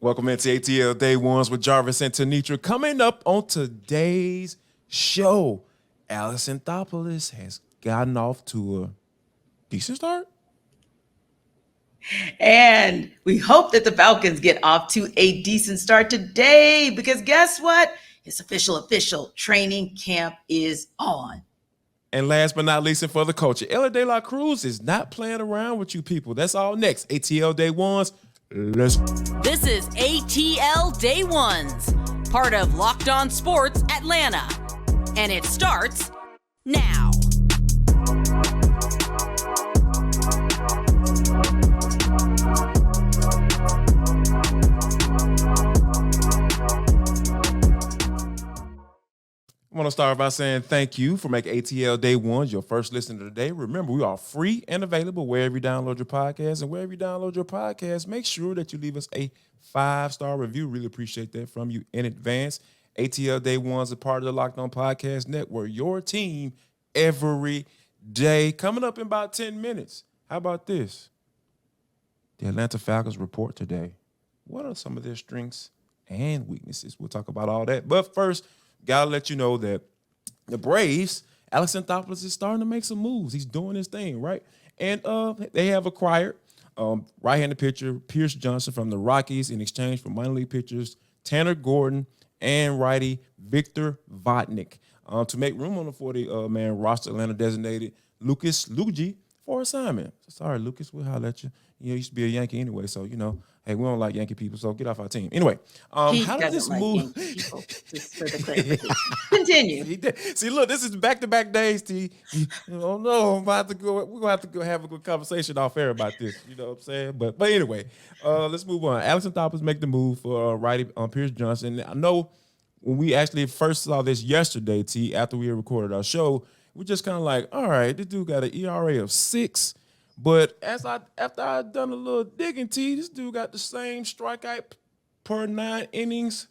Welcome into ATL Day Ones with Jarvis and Tenitra. Coming up on today's show, Anthopoulos has gotten off to a decent start. And we hope that the Falcons get off to a decent start today because guess what? It's official. Training camp is on. And last but not least, and for the culture, Ella De La Cruz is not playing around with you people. That's all next. ATL Day Ones. Let's go. This is ATL Day Ones, part of Locked On Sports Atlanta. And it starts now. I want to start by saying thank you for making ATL Day Ones your first listen of the day. Remember, we are free and available wherever you download your podcast. And wherever you download your podcast, make sure that you leave us a 5-star review. Really appreciate that from you in advance. ATL Day Ones is a part of the Locked On Podcast Network, your team every day. Coming up in about 10 minutes. How about this? The Atlanta Falcons report today. What are some of their strengths and weaknesses? We'll talk about all that. But first, gotta let you know that the Braves, Anthopoulos is starting to make some moves. He's doing his thing, right? And they have acquired right-handed pitcher Pierce Johnson from the Rockies in exchange for minor league pitchers Tanner Gordon and righty Victor Vodnik to make room on the 40-man roster. Atlanta designated Lucas Luigi for assignment. Sorry, Lucas, we'll holler at you. You used to be a Yankee anyway, so, hey, we don't like Yankee people, so get off our team. Anyway, How does this move? People, just for the clarification. Continue. See, look, this is back-to-back days, T. Oh, no, we're going to have to go have a good conversation off air about this. You know what I'm saying? But anyway, let's move on. Anthopoulos make the move for righty Pierce Johnson. I know when we actually first saw this yesterday, T, after we had recorded our show, we're just kind of like, all right, this dude got an ERA of 6. But after I done a little digging, T, this dude got the same strikeout per 9 innings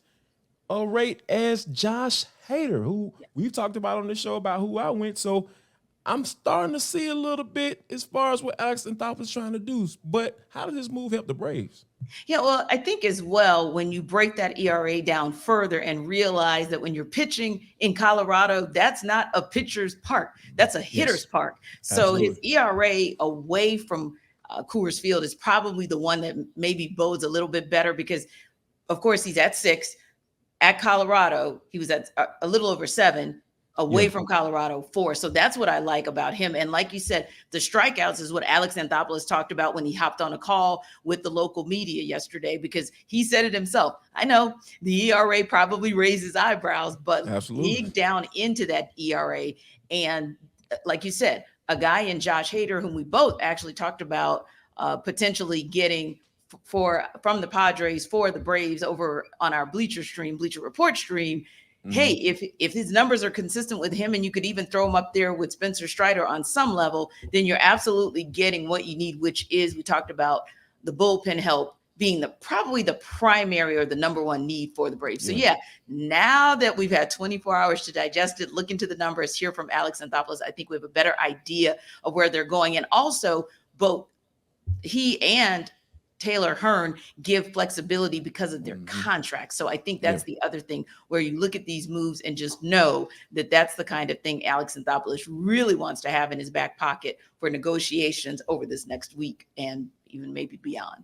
rate as Josh Hader, who we've talked about on this show about who I went. So I'm starting to see a little bit as far as what Anthopoulos is trying to do. But how does this move help the Braves? Yeah, well, I think as well, when you break that ERA down further and realize that when you're pitching in Colorado, that's not a pitcher's park. That's a hitter's park. So Absolutely. his ERA away from Coors Field is probably the one that maybe bodes a little bit better because, of course, he's at 6. At Colorado, he was at a little over 7. Away from Colorado, 4. So that's what I like about him. And like you said, the strikeouts is what Anthopoulos talked about when he hopped on a call with the local media yesterday, because he said it himself. I know the ERA probably raises eyebrows, but dig down into that ERA. And like you said, a guy in Josh Hader, whom we both actually talked about potentially getting from the Padres for the Braves over on our Bleacher Report stream. Hey, if his numbers are consistent with him and you could even throw him up there with Spencer Strider on some level, then you're absolutely getting what you need, which is, we talked about the bullpen help being probably the primary or the number one need for the Braves. So now that we've had 24 hours to digest it, look into the numbers, hear from Anthopoulos, I think we have a better idea of where they're going. And also both he and Taylor Hearn give flexibility because of their contracts. So I think that's the other thing where you look at these moves and just know that that's the kind of thing Anthopoulos really wants to have in his back pocket for negotiations over this next week and even maybe beyond.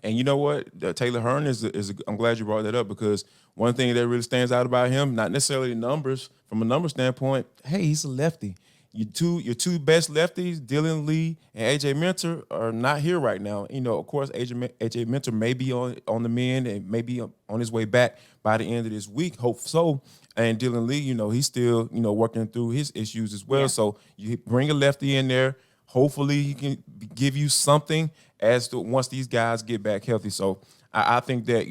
And you know what? Taylor Hearn I'm glad you brought that up, because one thing that really stands out about him, not necessarily the numbers, from a number standpoint, hey, he's a lefty. Your two best lefties, Dylan Lee and AJ Minter, are not here right now. Of course, AJ Minter may be on the mend and maybe on his way back by the end of this week. Hope so. And Dylan Lee, he's still, working through his issues as well. Yeah. So you bring a lefty in there. Hopefully he can give you something as to once these guys get back healthy. So I think that,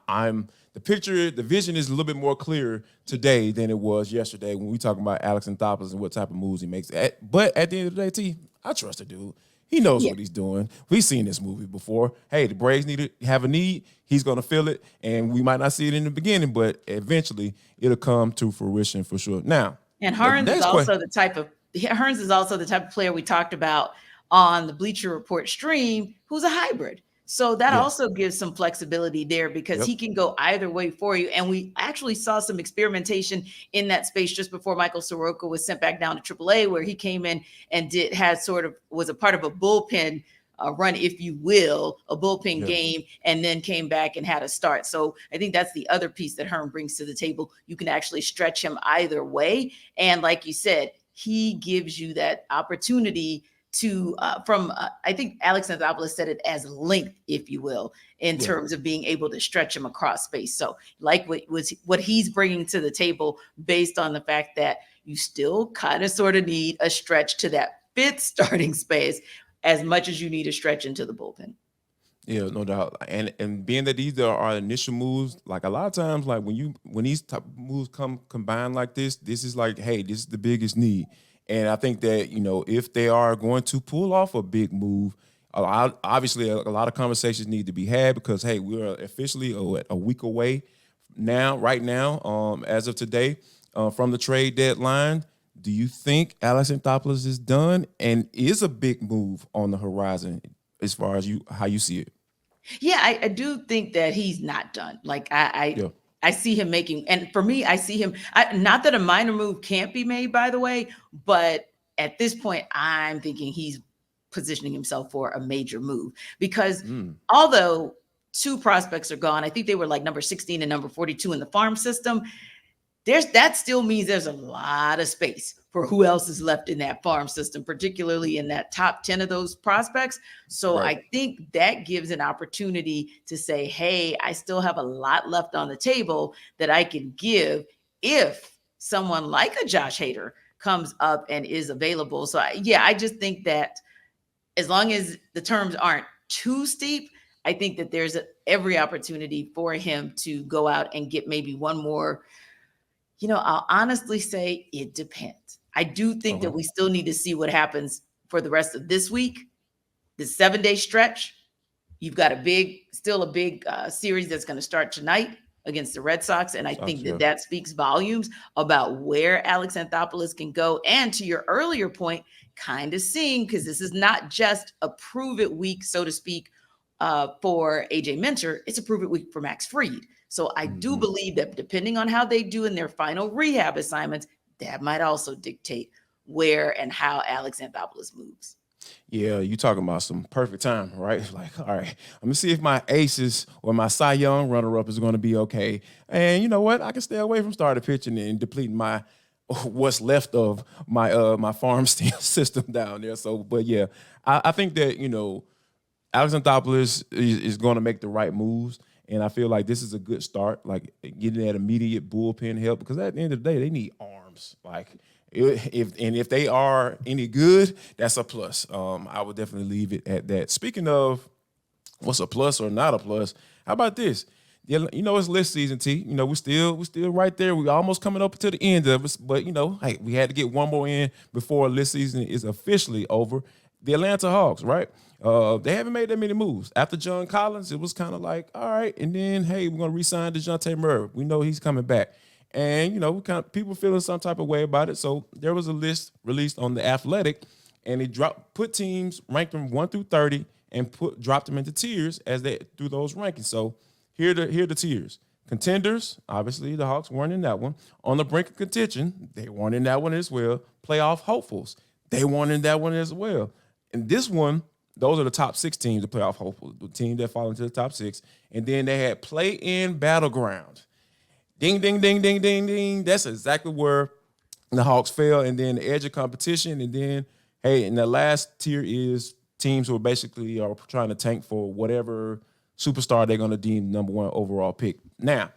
I'm the picture, the vision is a little bit more clear today than it was yesterday when we talking about Anthopoulos and what type of moves he makes. But at the end of the day, T, I trust the dude. He knows what he's doing. We've seen this movie before. Hey, the Braves have a need. He's going to fill it, and we might not see it in the beginning, but eventually it'll come to fruition for sure. Now, and Hearns is also the type of player we talked about on the Bleacher Report stream, who's a hybrid. So that Yeah. also gives some flexibility there because he can go either way for you. And we actually saw some experimentation in that space just before Michael Soroka was sent back down to AAA, where he came in and was a part of a bullpen run, if you will, a bullpen game, and then came back and had a start. So I think that's the other piece that Herm brings to the table. You can actually stretch him either way. And like you said, he gives you that opportunity to I think Alex Anthopoulos said it as length, if you will, in terms of being able to stretch him across space. So like what he's bringing to the table, based on the fact that you still kind of sort of need a stretch to that fifth starting space as much as you need a stretch into the bullpen. Yeah, no doubt. And being that these are our initial moves, like a lot of times, like when these type of moves come combined like this is like, hey, this is the biggest need. And I think that, if they are going to pull off a big move, obviously a lot of conversations need to be had because, hey, we are officially a week away right now, as of today, from the trade deadline. Do you think Alex Anthopoulos is done and is a big move on the horizon as far as how you see it? Yeah, I do think that he's not done. Like I see him making, and for me, I see him, not that a minor move can't be made, by the way, but at this point, I'm thinking he's positioning himself for a major move because although two prospects are gone, I think they were like number 16 and number 42 in the farm system. That still means there's a lot of space for who else is left in that farm system, particularly in that top 10 of those prospects. So I think that gives an opportunity to say, hey, I still have a lot left on the table that I can give if someone like a Josh Hader comes up and is available. So I just think that as long as the terms aren't too steep, I think that there's every opportunity for him to go out and get maybe one more. I'll honestly say it depends. I do think that we still need to see what happens for the rest of this week, the 7-day stretch. You've got a big series that's going to start tonight against the Red Sox. And I think that speaks volumes about where Alex Anthopoulos can go. And to your earlier point, kind of seeing, because this is not just a prove it week, so to speak, for AJ Minter, it's a prove it week for Max Fried. So I do believe that depending on how they do in their final rehab assignments, that might also dictate where and how Alex Anthopoulos moves. Yeah, you talking about some perfect time, right? Like, all right, let me see if my aces or my Cy Young runner-up is going to be okay. And you know what? I can stay away from starting pitching and depleting what's left of my farm system down there. So, but yeah, I think that, Alex Anthopoulos is going to make the right moves. And I feel like this is a good start, like getting that immediate bullpen help, because at the end of the day, they need arms. Like if they are any good, that's a plus. I would definitely leave it at that. Speaking of what's a plus or not a plus, how about this? Yeah, it's list season, T. We're still right there. We're almost coming up to the end of it. But hey, we had to get one more in before list season is officially over. The Atlanta Hawks, right? They haven't made that many moves. After John Collins, it was kind of like, all right, and then, hey, we're going to re-sign DeJounte Murray. We know he's coming back. And, people feeling some type of way about it. So there was a list released on The Athletic, and it put teams, ranked them 1 through 30, and dropped them into tiers as they through those rankings. So here are the tiers. Contenders, obviously the Hawks weren't in that one. On the brink of contention, they weren't in that one as well. Playoff hopefuls, they weren't in that one as well. And this one, those are the top 6 teams, the playoff hopefuls, the team that fall into the top 6. And then they had play-in battleground. Ding, ding, ding, ding, ding, ding. That's exactly where the Hawks fell. And then the edge of competition. And then, hey, and the last tier is teams who basically are trying to tank for whatever superstar they're going to deem number 1 overall pick. Now,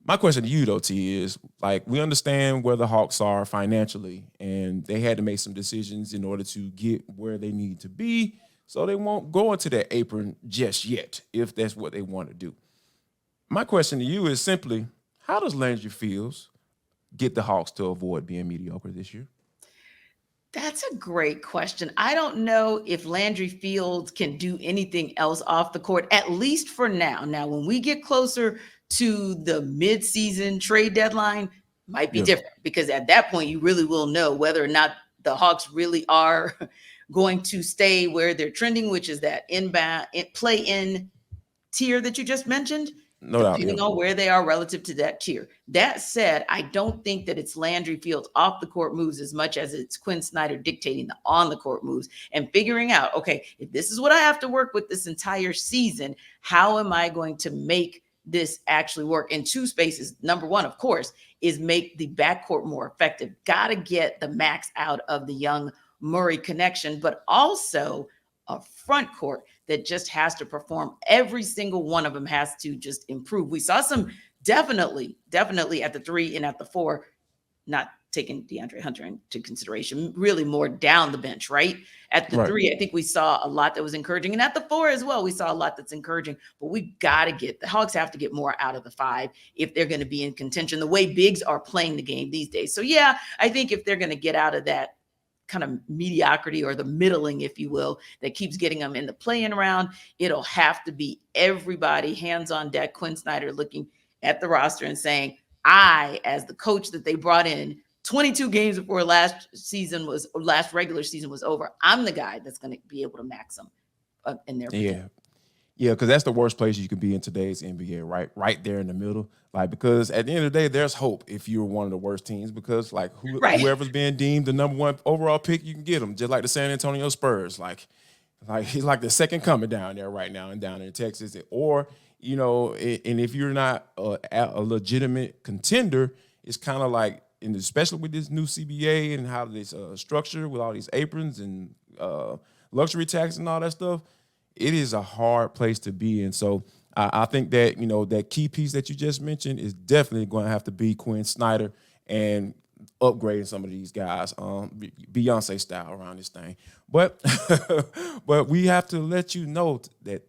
my question to you, though, T, is, like, we understand where the Hawks are financially, and they had to make some decisions in order to get where they need to be, so they won't go into that apron just yet, if that's what they want to do. My question to you is simply, how does Landry Fields get the Hawks to avoid being mediocre this year? That's a great question. I don't know if Landry Fields can do anything else off the court, at least for now. Now, when we get closer to the midseason trade deadline, might be different, because at that point, you really will know whether or not the Hawks really are going to stay where they're trending, which is that inbound play-in tier that you just mentioned, No doubt, depending on where they are relative to that tier. That said, I don't think that it's Landry Fields off the court moves as much as it's Quinn Snyder dictating the on the court moves and figuring out, okay, if this is what I have to work with this entire season, how am I going to make this actually work in two spaces? Number one, of course, is make the backcourt more effective. Got to get the max out of the Young Murray connection, but also a front court that just has to perform. Every single one of them has to just improve. We saw some definitely at the 3 and at the 4, not taking DeAndre Hunter into consideration, really more down the bench, right? At the 3, I think we saw a lot that was encouraging. And at the 4 as well, we saw a lot that's encouraging. But we got to get, the Hawks have to get more out of the 5 if they're going to be in contention, the way bigs are playing the game these days. So, yeah, I think if they're going to get out of that kind of mediocrity or the middling, if you will, that keeps getting them in the play-in round, it'll have to be everybody hands on deck. Quinn Snyder looking at the roster and saying, I, as the coach that they brought in 22 games before last regular season was over, I'm the guy that's going to be able to max them in their potential. Yeah, because that's the worst place you can be in today's NBA, right there in the middle. Like, because at the end of the day, there's hope if you're one of the worst teams, because like whoever's being deemed the number 1 overall pick, you can get them, just like the San Antonio Spurs. Like he's like the second coming down there right now and down in Texas. Or, you know, and if you're not a legitimate contender, it's kind of like, and especially with this new CBA and how this structure with all these aprons and luxury tax and all that stuff, it is a hard place to be in. So I think that, you know, that key piece that you just mentioned is definitely going to have to be Quinn Snyder and upgrading some of these guys, Beyonce style around this thing. But but we have to let you know that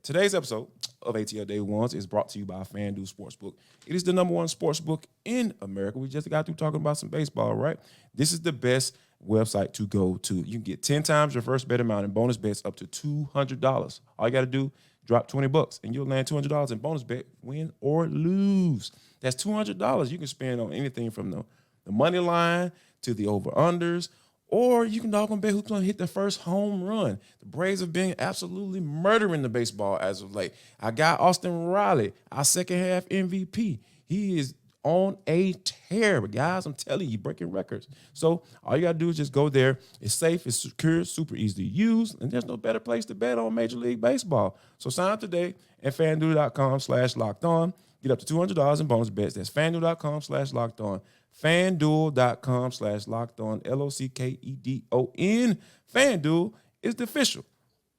today's episode of ATL Day Ones is brought to you by FanDuel Sportsbook. It is the number 1 sportsbook in America. We just got through talking about some baseball, right? This is the best website to go to. You can get 10 times your first bet amount in bonus bets up to $200. All you got to do, drop $20 and you'll land $200 in bonus bet, win or lose. That's $200 you can spend on anything from the money line to the over-unders, or you can doggone bet who's going to hit the first home run. The Braves have been absolutely murdering the baseball as of late. I got Austin Riley, our second half MVP. He is on a tear, guys. I'm telling you, breaking records. So all you got to do is just go there. It's safe, it's secure, super easy to use, and there's no better place to bet on Major League Baseball. So sign up today at FanDuel.com/lockedon. Get up to $200 in bonus bets. That's FanDuel.com/lockedon. FanDuel.com/lockedon, LOCKEDON. FanDuel is the official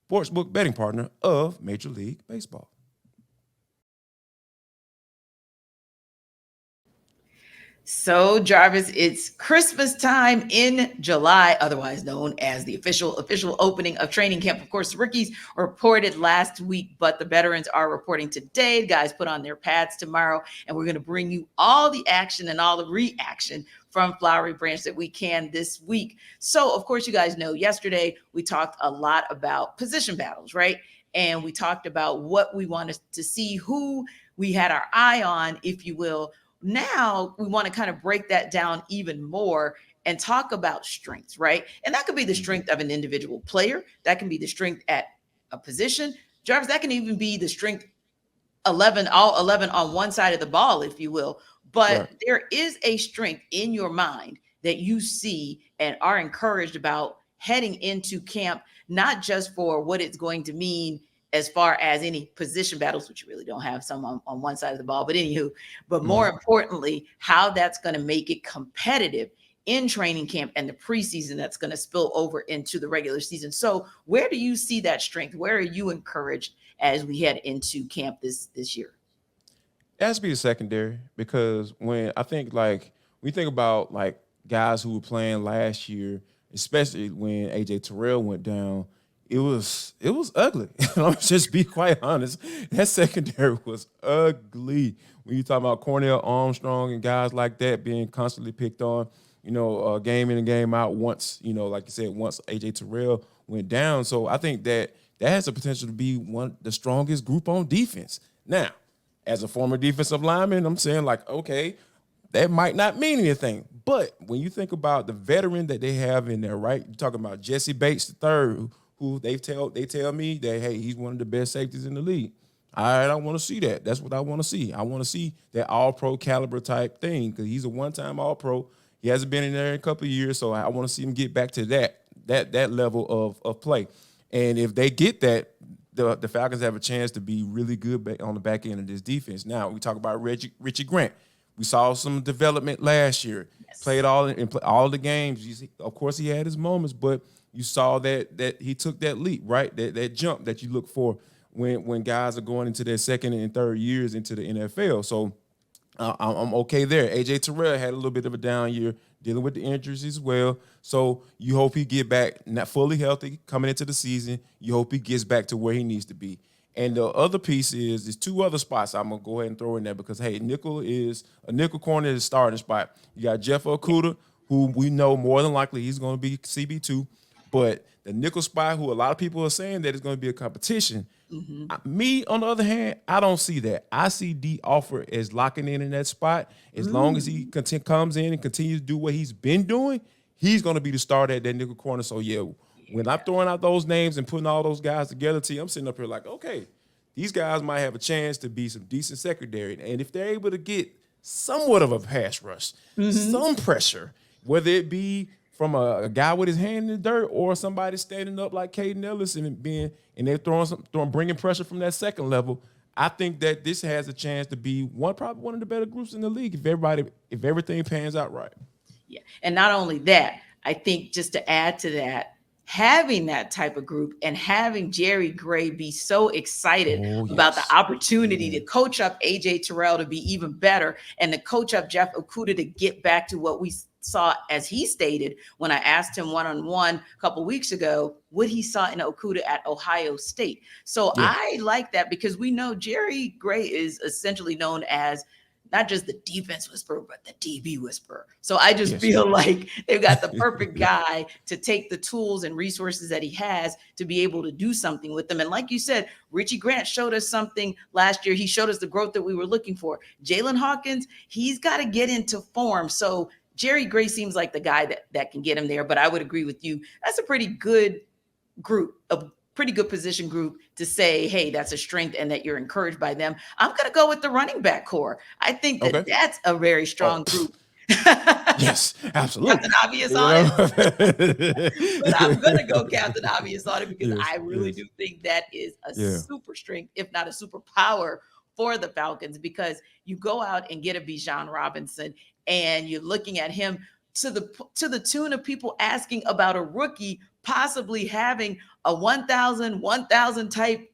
sportsbook betting partner of Major League Baseball. So, Jarvis, it's Christmas time in July, otherwise known as the official opening of training camp. Of course, the rookies reported last week, but the veterans are reporting today. The guys put on their pads tomorrow, and we're going to bring you all the action and all the reaction from Flowery Branch that we can this week. So, of course, you guys know yesterday we talked a lot about position battles, right? And we talked about what we wanted to see, who we had our eye on, if you will. Now we want to kind of break that down even more and talk about strengths, right? And that could be the strength of an individual player. That can be the strength at a position. Jarvis, that can even be the strength 11 on one side of the ball, if you will. But there is a strength in your mind that you see and are encouraged about heading into camp, not just for what it's going to mean as far as any position battles, which you really don't have some on one side of the ball, but anywho, but more importantly, how that's going to make it competitive in training camp and the preseason that's going to spill over into the regular season. So where do you see that strength? Where are you encouraged as we head into camp this year? It has to be the secondary, because when I think like we think about like guys who were playing last year, especially when AJ Terrell went down, it was ugly. Let's just be quite honest. That secondary was ugly. When you talk about Cornell Armstrong and guys like that being constantly picked on, game in and game out once, like you said, once A.J. Terrell went down. So I think that has the potential to be the strongest group on defense. Now, as a former defensive lineman, I'm saying like, okay, that might not mean anything. But when you think about the veteran that they have in there, right? You're talking about Jesse Bates III, who they tell me that, hey, he's one of the best safeties in the league. All right, I want to see that. That's what I want to see. I want to see that all-pro caliber type thing because he's a one-time all-pro. He hasn't been in there in a couple of years, so I want to see him get back to that level of play. And if they get that, the Falcons have a chance to be really good on the back end of this defense. Now, we talk about Richie Grant. We saw some development last year. Yes. Played all the games. Of course, he had his moments, but you saw that he took that leap, right? That jump that you look for when guys are going into their second and third years into the NFL. So I'm okay there. AJ Terrell had a little bit of a down year, dealing with the injuries as well. So you hope he get back not fully healthy coming into the season. You hope he gets back to where he needs to be. And the other piece is two other spots I'm gonna go ahead and throw in there because hey, nickel corner is a starting spot. You got Jeff Okudah, who we know more than likely he's gonna be CB2, but the nickel spot, who a lot of people are saying that it's gonna be a competition. Mm-hmm. Me, on the other hand, I don't see that. I see D Offer as locking in that spot. As long as he comes in and continues to do what he's been doing, he's gonna be the starter at that nickel corner. So yeah. When I'm throwing out those names and putting all those guys together, I'm sitting up here like, okay, these guys might have a chance to be some decent secondary. And if they're able to get somewhat of a pass rush, some pressure, whether it be from a guy with his hand in the dirt or somebody standing up like Caden Ellis and they're bringing pressure from that second level, I think that this has a chance to be probably one of the better groups in the league if everything pans out right. Yeah, and not only that, I think just to add to that, having that type of group and having Jerry Gray be so excited about the opportunity to coach up AJ Terrell to be even better and to coach up Jeff Okudah to get back to what we saw, as he stated, when I asked him one-on-one a couple weeks ago, what he saw in Okudah at Ohio State. So I like that because we know Jerry Gray is essentially known as not just the defense whisperer, but the DB whisperer. So I just feel like they've got the perfect guy to take the tools and resources that he has to be able to do something with them. And like you said, Richie Grant showed us something last year. He showed us the growth that we were looking for. Jalen Hawkins, he's got to get into form. So Jerry Gray seems like the guy that can get him there. But I would agree with you. That's a pretty good group, a pretty good position group to say, hey, that's a strength and that you're encouraged by them. I'm going to go with the running back core. I think that's a very strong group. Yes, absolutely. Captain Obvious on it. But I'm going to go Captain Obvious on it because I really do think that is a super strength, if not a superpower for the Falcons, because you go out and get a Bijan Robinson and you're looking at him to the tune of people asking about a rookie possibly having a 1,000 type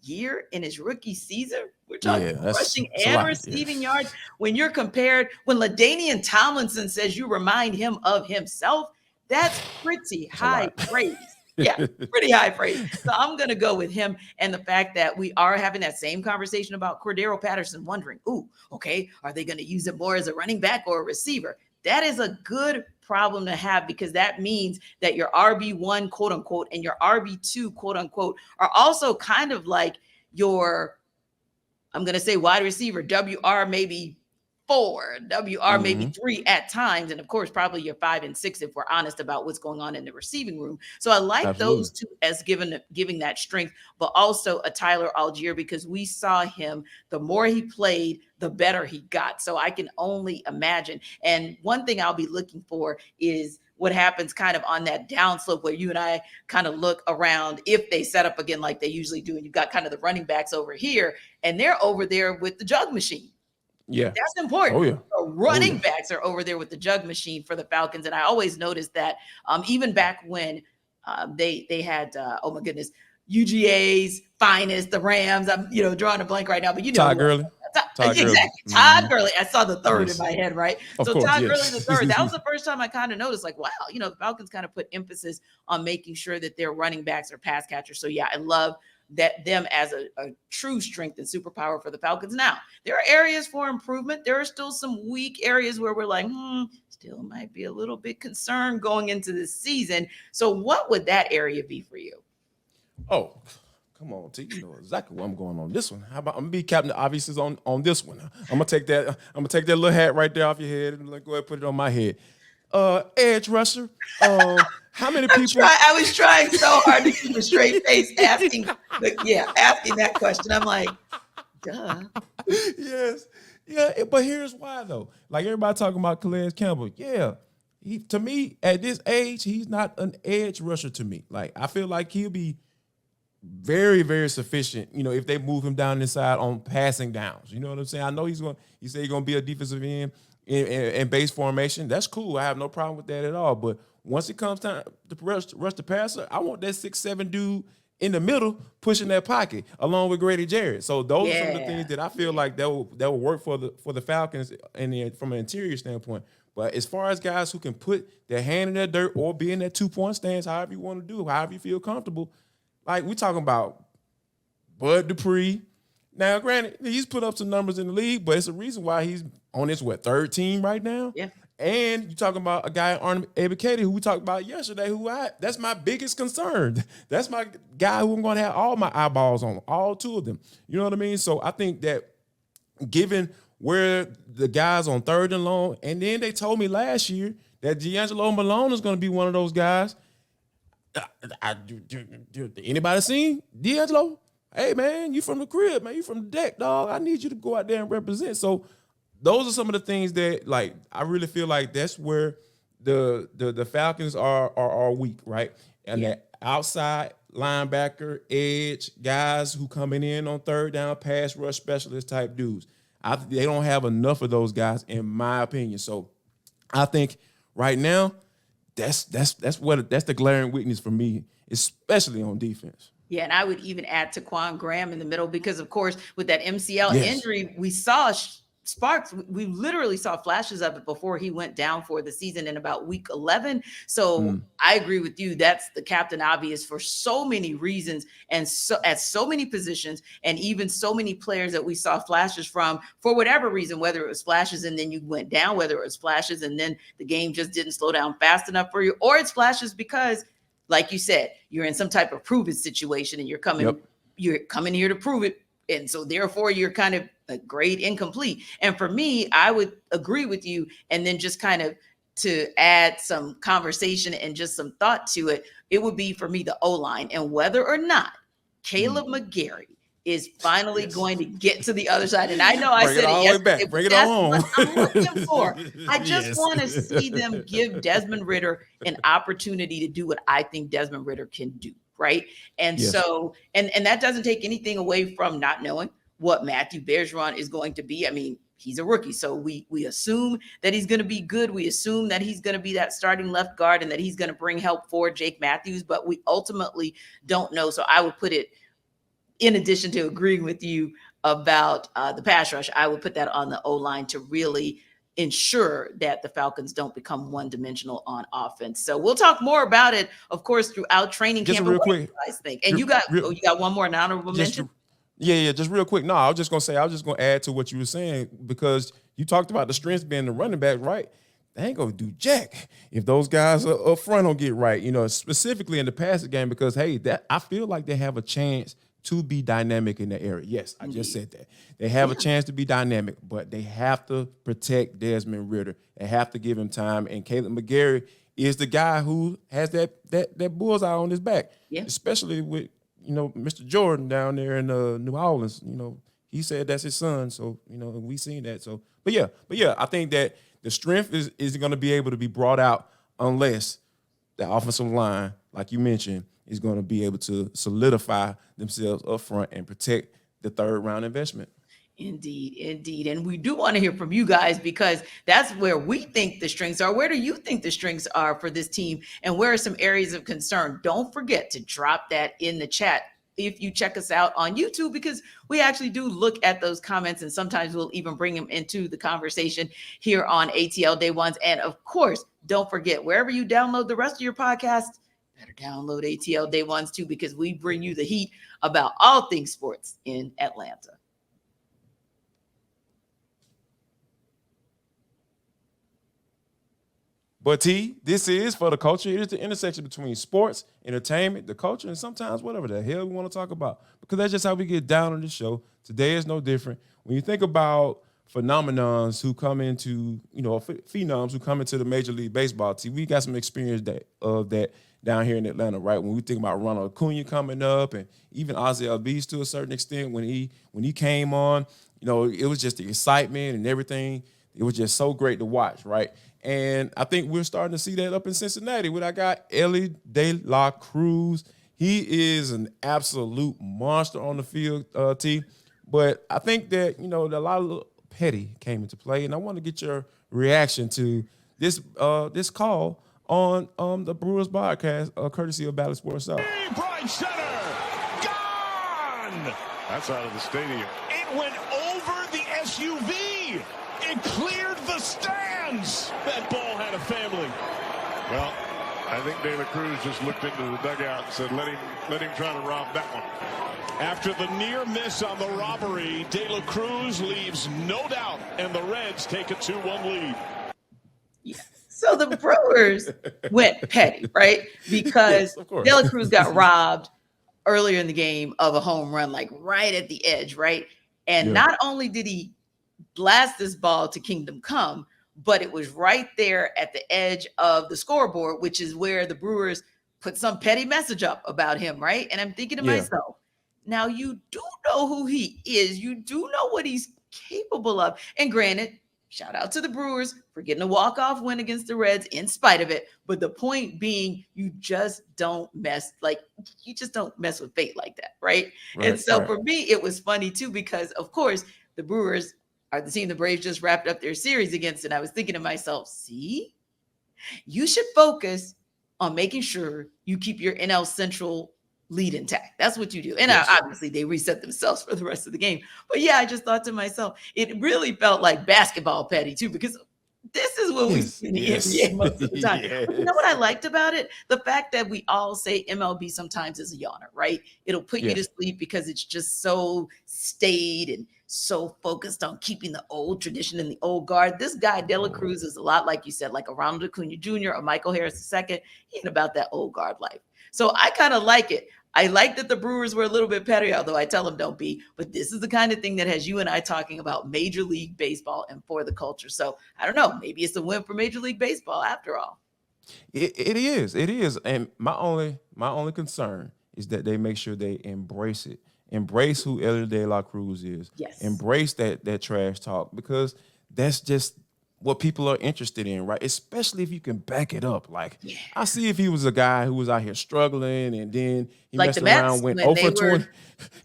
year in his rookie season. We're talking rushing and receiving yards. When you're compared, when LaDainian Tomlinson says you remind him of himself, that's pretty high praise. Yeah, pretty high praise. So I'm going to go with him. And the fact that we are having that same conversation about Cordero Patterson, wondering, are they going to use him more as a running back or a receiver? That is a good problem to have because that means that your RB1, quote unquote, and your RB2, quote unquote, are also kind of like your, I'm going to say wide receiver, WR maybe 4, WR maybe 3 at times. And of course, probably your 5 and 6, if we're honest about what's going on in the receiving room. So I like those two as giving that strength, but also a Tyler Algier, because we saw him, the more he played, the better he got. So I can only imagine. And one thing I'll be looking for is what happens kind of on that downslope where you and I kind of look around if they set up again like they usually do. And you've got kind of the running backs over here and they're over there with the jug machine. Yeah, that's important. The running backs are over there with the jug machine for the Falcons. And I always noticed that even back when they had, UGA's finest, the Rams. I'm, drawing a blank right now, but Todd Gurley. Todd Gurley. I saw the third in my head, right? Todd Gurley the third. That was the first time I kind of noticed, like, wow, the Falcons kind of put emphasis on making sure that their running backs are pass catchers. So yeah, I love that them as a true strength and superpower for the Falcons. Now, there are areas for improvement. There are still some weak areas where we're like, still might be a little bit concerned going into this season. So what would that area be for you? Oh, Come on, T. You know exactly where I'm going on this one. How about I'm gonna be Captain Obvious on this one? I'm gonna take that. I'm gonna take that little hat right there off your head and go ahead and put it on my head. Edge rusher. How many people? I was trying so hard to keep a straight face asking that question. I'm like, duh. Yes. Yeah, but here's why though. Like everybody talking about Calais Campbell. Yeah. To me, at this age, he's not an edge rusher to me. Like I feel like he'll be very, very sufficient, if they move him down inside on passing downs. You know what I'm saying? I know he said he's going to be a defensive end in base formation. That's cool. I have no problem with that at all. But once it comes time to rush the passer, I want that 6'7" dude in the middle pushing that pocket along with Grady Jarrett. So those are some of the things that I feel like that will work for the Falcons and from an interior standpoint. But as far as guys who can put their hand in that dirt or be in that 2-point stance, however you want to do, however you feel comfortable, like we're talking about Bud Dupree. Now, granted, he's put up some numbers in the league, but it's a reason why he's on his third team right now. Yeah. And you're talking about a guy, Arnold Ebiketie, who we talked about yesterday, that's my biggest concern. That's my guy who I'm going to have all my eyeballs on, all two of them. You know what I mean? So I think that given where the guys on third and long, and then they told me last year that D'Angelo Malone is going to be one of those guys. Anybody seen D'Angelo? Hey, man, you from the crib, man. You from the deck, dog. I need you to go out there and represent. So those are some of the things that, like, I really feel like that's where the Falcons are weak, right? And that outside linebacker, edge, guys who coming in on third down, pass rush specialist type dudes. They don't have enough of those guys, in my opinion. So I think right now, that's the glaring weakness for me, especially on defense. Yeah, and I would even add Taquan Graham in the middle because, of course, with that MCL injury, we saw sparks. We literally saw flashes of it before he went down for the season in about week 11. So I agree with you. That's the Captain Obvious for so many reasons and at so many positions and even so many players that we saw flashes from for whatever reason, whether it was flashes and then you went down, whether it was flashes and then the game just didn't slow down fast enough for you, or it's flashes because, like you said, you're in some type of prove it situation and you're coming here to prove it. And so therefore you're kind of a grade incomplete. And for me, I would agree with you. And then just kind of to add some conversation and just some thought to it, it would be for me the O-line and whether or not Caleb McGarry is finally going to get to the other side. And I know I said it yesterday, bring it on. What I'm looking for. I just want to see them give Desmond Ridder an opportunity to do what I think Desmond Ridder can do. Right. And so, and that doesn't take anything away from not knowing what Matthew Bergeron is going to be. I mean, he's a rookie. So we assume that he's going to be good. We assume that he's going to be that starting left guard and that he's going to bring help for Jake Matthews, but we ultimately don't know. So I would put it, in addition to agreeing with you about the pass rush, I would put that on the O-line to really ensure that the Falcons don't become one-dimensional on offense. So we'll talk more about it, of course, throughout training camp. Real quick, you guys think? And you got one more honorable mention? Just real quick. No, I was just going to add to what you were saying because you talked about the strengths being the running back, right? They ain't going to do jack if those guys up front don't get right, specifically in the passing game because, hey, that I feel like they have a chance to be dynamic in the area. Yes, I just said that. They have a chance to be dynamic, but they have to protect Desmond Ridder. They have to give him time. And Caleb McGarry is the guy who has that bullseye on his back, especially with, Mr. Jordan down there in New Orleans. He said that's his son. So, we seen that. So, but yeah, I think that the strength is going to be able to be brought out unless the offensive line, like you mentioned, is going to be able to solidify themselves up front and protect the third round investment. Indeed. And we do want to hear from you guys because that's where we think the strengths are. Where do you think the strengths are for this team? And where are some areas of concern? Don't forget to drop that in the chat if you check us out on YouTube, because we actually do look at those comments and sometimes we'll even bring them into the conversation here on ATL Day Ones. And of course, don't forget, wherever you download the rest of your podcast, better download ATL Day Ones too, because we bring you the heat about all things sports in Atlanta. But T, this is for the culture. It is the intersection between sports, entertainment, the culture, and sometimes whatever the hell we want to talk about. Because that's just how we get down on this show. Today is no different. When you think about phenomenons who come into, phenoms who come into the Major League Baseball team, we got some experience of that down here in Atlanta, right? When we think about Ronald Acuna coming up, and even Ozzie Albies to a certain extent when he came on, it was just the excitement and everything. It was just so great to watch, right? And I think we're starting to see that up in Cincinnati with our guy, Elly De La Cruz. He is an absolute monster on the field, T. But I think that, a lot of petty came into play, and I want to get your reaction to this call on the Brewers podcast, courtesy of Bally Sports South. Right center, gone! That's out of the stadium. It went over the SUV. It cleared the stands. That ball had a family. Well, I think De La Cruz just looked into the dugout and said, let him try to rob that one. After the near miss on the robbery, De La Cruz leaves no doubt, and the Reds take a 2-1 lead. Yeah. So the Brewers went petty, right? Because Yes, De La Cruz got robbed earlier in the game of a home run, like right at the edge, right? And not only did he blast this ball to Kingdom Come, but it was right there at the edge of the scoreboard, which is where the Brewers put some petty message up about him, right? And I'm thinking to myself, now you do know who he is. You do know what he's capable of. And granted, shout out to the Brewers for getting a walk-off win against the Reds in spite of it. But the point being, you just don't mess with fate like that, right? And so for me, it was funny too, because of course the Brewers are the team the Braves just wrapped up their series against. And I was thinking to myself, see, you should focus on making sure you keep your NL Central lead intact. That's what you do. And obviously they reset themselves for the rest of the game. But yeah, I just thought to myself, it really felt like basketball petty too, because this is what we see in the NBA most of the time. But you know what I liked about it? The fact that we all say MLB sometimes is a yawner, right? It'll put you to sleep because it's just so staid and so focused on keeping the old tradition and the old guard. This guy, De La Cruz, is a lot like you said, like a Ronald Acuna Jr. or Michael Harris II. He ain't about that old guard life. So I kind of like it. I like that the Brewers were a little bit petty, although I tell them don't be. But this is the kind of thing that has you and I talking about Major League Baseball and for the culture. So I don't know. Maybe it's a win for Major League Baseball after all. It is. And my only concern is that they make sure they embrace it. Embrace who Elly De La Cruz is. Yes. Embrace that trash talk, because that's just what people are interested in, right? Especially if you can back it up. Like, I see if he was a guy who was out here struggling and then he like messed the Mets, around, went when 0 for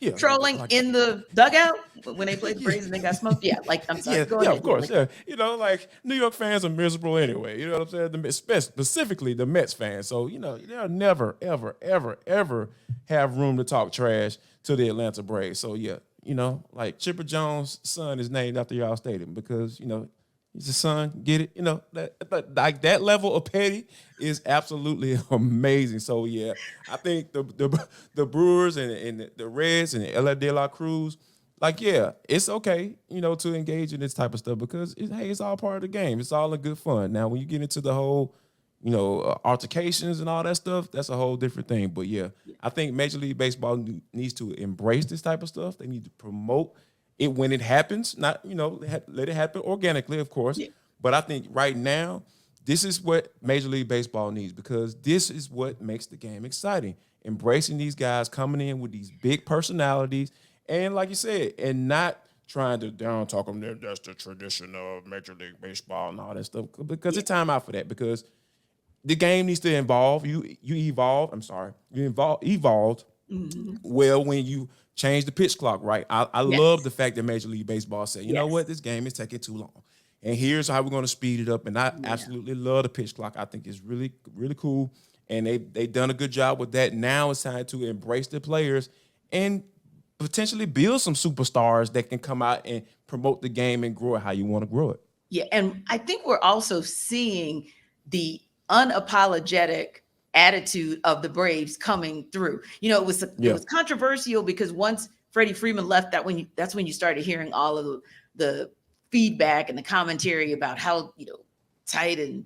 20. Trolling in the dugout when they played the Braves and they got smoked. Yeah, like, I'm sorry. Go ahead. Of course. Like New York fans are miserable anyway. You know what I'm saying? Specifically the Mets fans. So, they'll never, ever, ever, ever have room to talk trash to the Atlanta Braves. So, like Chipper Jones' son is named after y'all stadium because, he's a son. Get it? Like that level of petty is absolutely amazing. So yeah, I think the Brewers and the Reds and Elly De La Cruz, it's okay, to engage in this type of stuff because it's all part of the game. It's all in good fun. Now, when you get into the whole, altercations and all that stuff, that's a whole different thing. But yeah, I think Major League Baseball needs to embrace this type of stuff. They need to promote it when it happens, not, let it happen organically, of course. Yeah. But I think right now, this is what Major League Baseball needs, because this is what makes the game exciting. Embracing these guys coming in with these big personalities and, like you said, and not trying to down talk them. That's the tradition of Major League Baseball and all that stuff, because it's time out for that, because the game needs to evolve. You evolved. Mm-hmm. Well, when you change the pitch clock, right? I love the fact that Major League Baseball said, you know what, this game is taking too long. And here's how we're going to speed it up. And I absolutely love the pitch clock. I think it's really, really cool. And they've done a good job with that. Now it's time to embrace the players and potentially build some superstars that can come out and promote the game and grow it how you want to grow it. Yeah, and I think we're also seeing the unapologetic attitude of the Braves coming through. It was controversial because once Freddie Freeman left, that's when you started hearing all of the feedback and the commentary about how tight and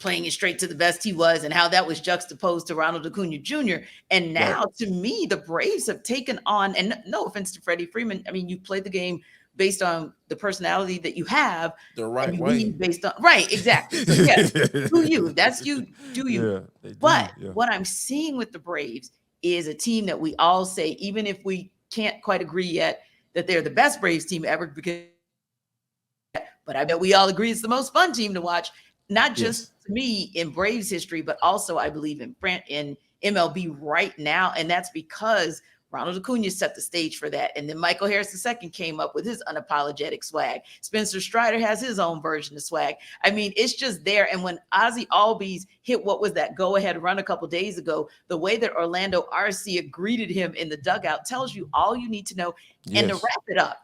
playing it straight to the best he was and how that was juxtaposed to Ronald Acuna Jr. And now, to me, the Braves have taken on, and no offense to Freddie Freeman, I mean, you play the game based on the personality that you have. The right you way. lead based on, right, exactly. So yes, do you. That's you, do you. Yeah, But what I'm seeing with the Braves is a team that we all say, even if we can't quite agree yet that they're the best Braves team ever, but I bet we all agree it's the most fun team to watch, not just to me in Braves history, but also I believe in MLB right now. And that's because Ronald Acuna set the stage for that. And then Michael Harris II came up with his unapologetic swag. Spencer Strider has his own version of swag. I mean, it's just there. And when Ozzie Albies hit what was that go-ahead run a couple days ago, the way that Orlando Arcia greeted him in the dugout tells you all you need to know. Yes. And to wrap it up,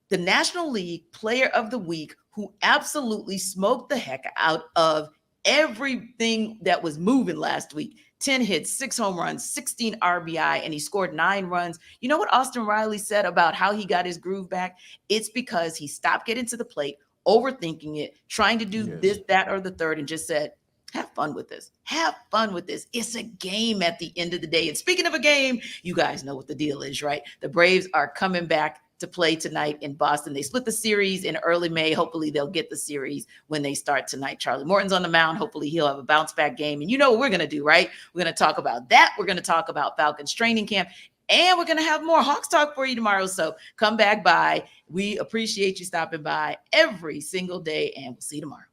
the National League Player of the Week, who absolutely smoked the heck out of everything that was moving last week. 10 hits, 6 home runs, 16 RBI, and he scored 9 runs. You know what Austin Riley said about how he got his groove back? It's because he stopped getting to the plate, overthinking it, trying to do this, that, or the third, and just said, have fun with this. Have fun with this. It's a game at the end of the day. And speaking of a game, you guys know what the deal is, right? The Braves are coming back to play tonight in Boston. They split the series in early May. Hopefully they'll get the series when they start tonight. Charlie Morton's on the mound. Hopefully he'll have a bounce back game. And you know what we're going to do, right? We're going to talk about that. We're going to talk about Falcons training camp, and we're going to have more Hawks talk for you tomorrow. So come back by. We appreciate you stopping by every single day, and we'll see you tomorrow.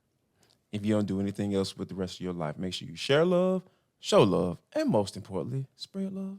If you don't do anything else with the rest of your life, make sure you share love, show love, and most importantly, spread love.